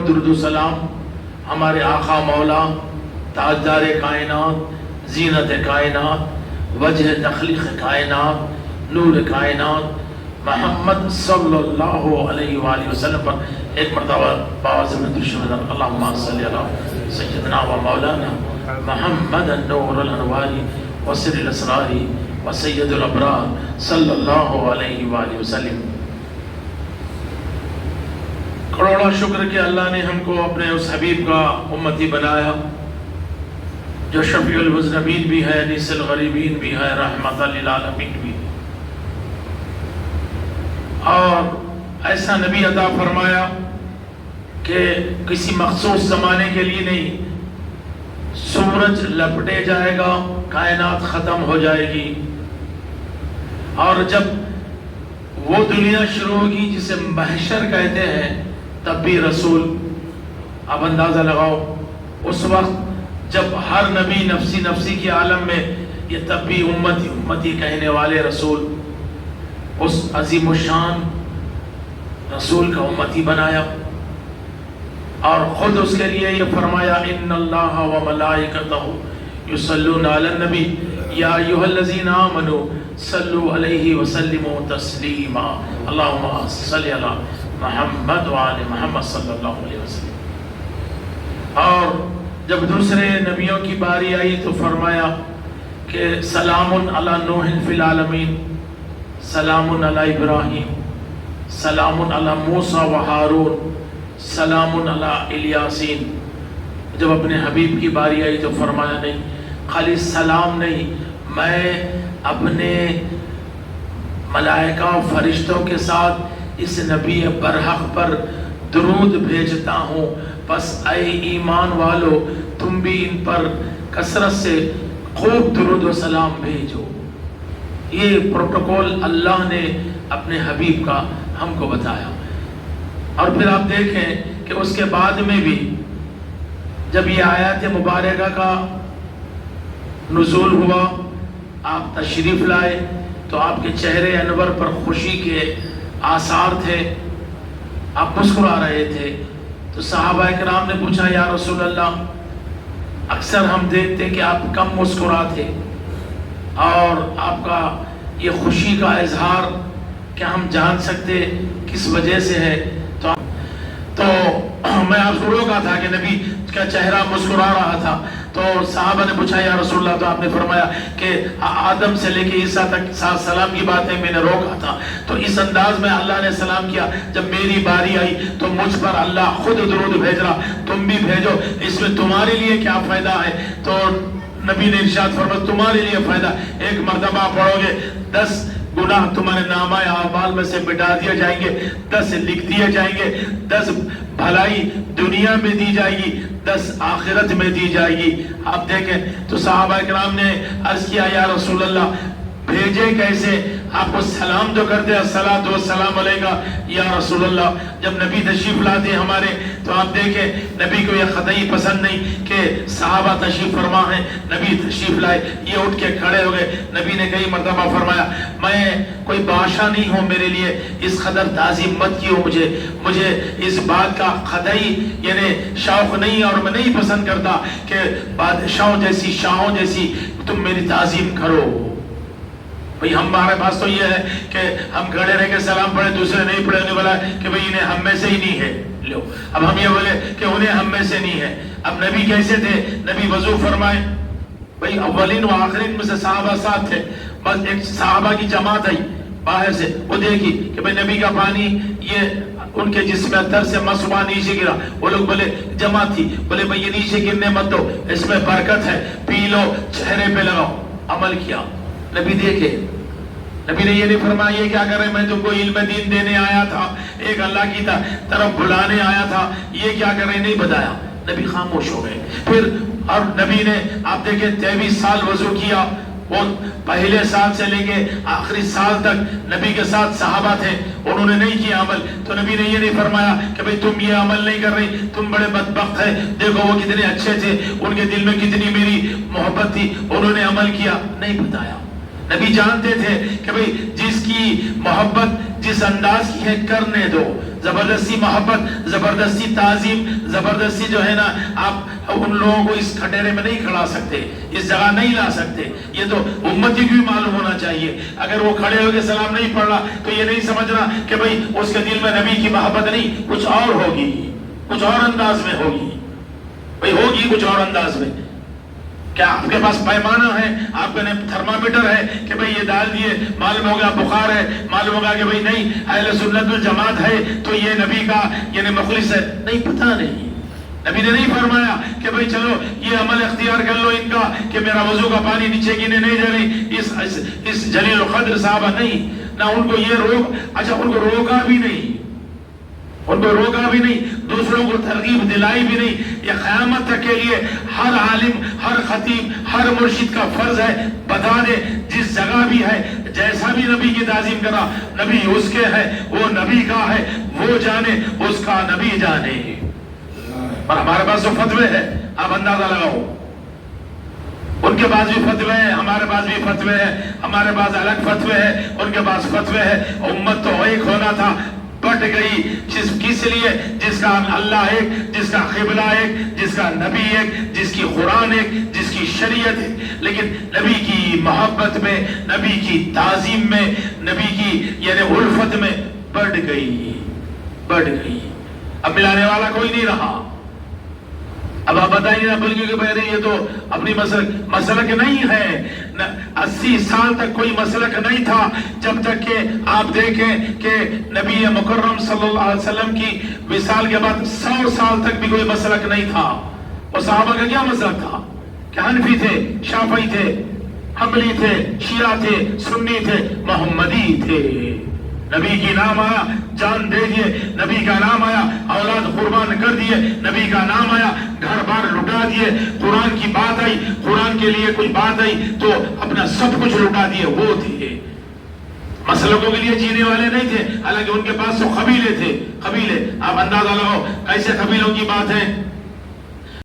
درود و سلام ہمارے آقا مولا تاجدار کائنات، زینت کائنات، وجہ تخلیق کائنات، نور کائنات محمد صلی اللہ علیہ وآلہ وسلم پر ایک مرتبہ باواز میں درود شریف اللہم صلی علی سیدنا و مولانا محمد النور الانوار وسر الاسرار وسید الابرار صلی اللہ علیہ وآلہ وسلم۔ کروڑا شکر کہ اللہ نے ہم کو اپنے اس حبیب کا امتی بنایا جو شفیع المذنبین بھی ہے، انیس الغریبین بھی ہے، رحمت للعالمین بھی، اور ایسا نبی عطا فرمایا کہ کسی مخصوص زمانے کے لیے نہیں، سورج لپٹے جائے گا، کائنات ختم ہو جائے گی، اور جب وہ دنیا شروع ہوگی جسے محشر کہتے ہیں تب بھی رسول، اب اندازہ لگاؤ اس وقت جب ہر نبی نفسی نفسی کے عالم میں، یہ تب بھی امتی امتی کہنے والے رسول، اس عظیم الشان رسول کا امتی بنایا، اور خود اس کے لیے یہ فرمایا ان اللہ و ملائکتہ یصلون علی النبی یا ایھا الذین آمنوا صلوا علیہ وسلموا تسلیما اللہم صلی علی محمد وعلی محمد صلی اللہ علیہ وسلم۔ اور جب دوسرے نبیوں کی باری آئی تو فرمایا کہ سلام علی نوح فی العالمین، سلام علی ابراہیم، سلام علی موسیٰ و ہارون، سلام علی الیاسین۔ جب اپنے حبیب کی باری آئی تو فرمایا نہیں، خالی سلام نہیں، میں اپنے ملائکہ و فرشتوں کے ساتھ اس نبی برحق پر درود بھیجتا ہوں، بس اے ایمان والو تم بھی ان پر کثرت سے خوب درود و سلام بھیجو۔ یہ پروٹوکول اللہ نے اپنے حبیب کا ہم کو بتایا۔ اور پھر آپ دیکھیں کہ اس کے بعد میں بھی جب یہ آیات مبارکہ کا نزول ہوا، آپ تشریف لائے تو آپ کے چہرے انور پر خوشی کے آثار تھے، آپ مسکرا رہے تھے، تو صحابہ کرام نے پوچھا یا رسول اللہ، اکثر ہم دیکھتے کہ آپ کم مسکراتے، اور آپ کا یہ خوشی کا اظہار کیا ہم جان سکتے کس وجہ سے ہے؟ تو میں آپ کو روکا تھا کہ نبی کا چہرہ مسکرا رہا تھا، تو صحابہ نے پوچھا یا رسول اللہ، تو آپ نے فرمایا کہ آدم سے لے کے عیسیٰ تک سلام کی باتیں میں نے روکا تھا، تو اس انداز میں اللہ نے سلام کیا۔ جب میری باری آئی تو مجھ پر اللہ خود درود بھیج رہا، تم بھی بھیجو، اس میں تمہارے لیے کیا فائدہ ہے؟ تو نبی نے ارشاد فرمایا تمہارے لیے فائدہ، ایک مرتبہ پڑھو گے 10 گناہ تمہارے نامہ اعمال میں سے مٹا دیے جائیں گے، 10 لکھ دیے جائیں گے، 10 بھلائی دنیا میں دی جائے گی، 10 آخرت میں دی جائے گی۔ آپ دیکھیں تو صحابہ کرام نے عرض کیا یا رسول اللہ بھیجے کیسے؟ آپ کو سلام جو کرتے الصلاۃ والسلام علیکہ یا رسول اللہ، جب نبی تشریف لاتے ہمارے تو آپ دیکھیں نبی کو یہ قطعی پسند نہیں کہ صحابہ تشریف فرما ہیں، نبی تشریف لائے، یہ اٹھ کے کھڑے ہو گئے۔ نبی نے کئی مرتبہ فرمایا میں کوئی بادشاہ نہیں ہوں، میرے لیے اس قدر تعظیم مت کیوں، مجھے اس بات کا قطعی یعنی شوق نہیں، اور میں نہیں پسند کرتا کہ بادشاہوں جیسی شاہوں جیسی تم میری تعظیم کرو۔ بھئی ہمارے پاس تو یہ ہے کہ ہم کھڑے رہ کے سلام پڑھے، دوسرے نہیں پڑھے، انہیں بولا کہ بھئی انہیں ہم میں سے ہی نہیں ہے، لو اب ہم یہ بولے کہ انہیں ہم میں سے نہیں ہے۔ اب نبی کیسے تھے؟ نبی وضو فرمائے، بھئی اولین و آخرین میں سے صحابہ ساتھ تھے، بس ایک صحابہ کی جماعت آئی باہر سے، وہ دیکھی کہ بھئی نبی کا پانی یہ ان کے جسم اندر سے مسوا نیچے گرا، وہ لوگ بولے جماعت تھی، بولے بھئی یہ نیچے گرنے مت دو، اس میں برکت ہے، پی لو، چہرے پہ لگاؤ۔ عمل کیا، نبی دیکھے، نبی نے یہ نہیں فرمایا یہ کیا کر رہے، میں تم کو علم دین دینے آیا تھا، ایک اللہ کی طرف بلانے آیا تھا، یہ کیا کر رہے نہیں بتایا، نبی خاموش ہو گئے۔ پھر اور نبی نے آپ دیکھیں 23 سال وضو کیا، وہ پہلے سال سے لے کے آخری سال تک نبی کے ساتھ صحابہ تھے، انہوں نے نہیں کیا عمل، تو نبی نے یہ نہیں فرمایا کہ بھئی تم یہ عمل نہیں کر رہی، تم بڑے بدبخت ہیں، دیکھو وہ کتنے اچھے تھے، ان کے دل میں کتنی میری محبت تھی، انہوں نے عمل کیا، نہیں بتایا۔ نبی جانتے تھے کہ بھئی جس کی محبت جس انداز کی ہے کرنے دو، زبردستی محبت، زبردستی تعظیم، زبردستی جو ہے نا آپ ان لوگوں کو اس کھٹیرے میں نہیں کھڑا سکتے، اس جگہ نہیں لا سکتے. یہ تو امتی کو بھی معلوم ہونا چاہیے. اگر وہ کھڑے ہو کے سلام نہیں پڑھ رہا تو یہ نہیں سمجھنا کہ بھئی اس کے دل میں نبی کی محبت نہیں، کچھ اور ہوگی، کچھ اور انداز میں ہوگی. بھئی ہوگی کچھ اور انداز میں. کیا آپ کے پاس پیمانہ ہے، آپ کے تھرمامیٹر ہے کہ بھئی یہ ڈال دیے معلوم ہوگا بخار ہے، معلوم ہوگا کہ بھئی نہیں اہل سنت الجماعت ہے تو یہ نبی کا یعنی مخلص ہے؟ نہیں، پتہ نہیں. نبی نے نہیں فرمایا کہ بھئی چلو یہ عمل اختیار کر لو ان کا کہ میرا وضو کا پانی نیچے گینے نہیں جا رہی اس جلیل القدر صحابہ. نہیں، نہ ان کو یہ ان کو روکا بھی نہیں، ان کو روکا بھی نہیں، دوسروں کو ترغیب دلائی بھی نہیں. یہ قیامت تک کے لیے ہر عالم، ہر خطیب، ہر مرشد کا فرض ہے بتا دے جس جگہ بھی ہے جیسا بھی نبی کی تعظیم کرا، نبی اس کے ہے، وہ نبی کا ہے، وہ جانے اس کا نبی جانے. اور ہمارے پاس جو فتوے ہے آپ اندازہ لگاؤ، ان کے پاس بھی فتوے ہیں، ہمارے پاس بھی فتوے ہیں، ہمارے پاس الگ فتوے ہیں، ان کے پاس فتوے ہیں. امت تو ایک ہونا تھا، بٹ گئی کس لیے؟ جس کا اللہ ایک، جس کا قبلہ ایک، جس کا نبی ایک، جس کی قرآن ایک، جس کی شریعت ایک. لیکن نبی کی محبت میں، نبی کی تعظیم میں، نبی کی یعنی الفت میں بڑھ گئی. اب ملانے والا کوئی نہیں رہا. اب آپ بتائیے نا، بلکہ کہ بھئی یہ تو اپنی مسلک نہیں ہے. 80 سال تک کوئی مسلک نہیں تھا، جب تک کہ آپ دیکھیں کہ نبی مکرم صلی اللہ علیہ وسلم کی وصال کے بعد 100 سال تک بھی کوئی مسلک نہیں تھا. اور صحابہ کا کیا مسلک تھا؟ کہ حنفی تھے، شافعی تھے، حنبلی تھے، شیعہ تھے، سنی تھے، محمدی تھے. نبی کی نام آیا جان دے دیے، نبی کا نام آیا اولاد قربان کر دیے، نبی کا نام آیا گھر بار لٹا دیے. قرآن کی بات آئی، قرآن کے لیے کوئی بات آئی تو اپنا سب کچھ لٹا دیے. وہ تھے مسلکوں کے لیے جینے والے نہیں تھے، حالانکہ ان کے پاس تو قبیلے تھے. قبیلے آپ اندازہ لگاؤ کیسے قبیلوں کی بات ہے.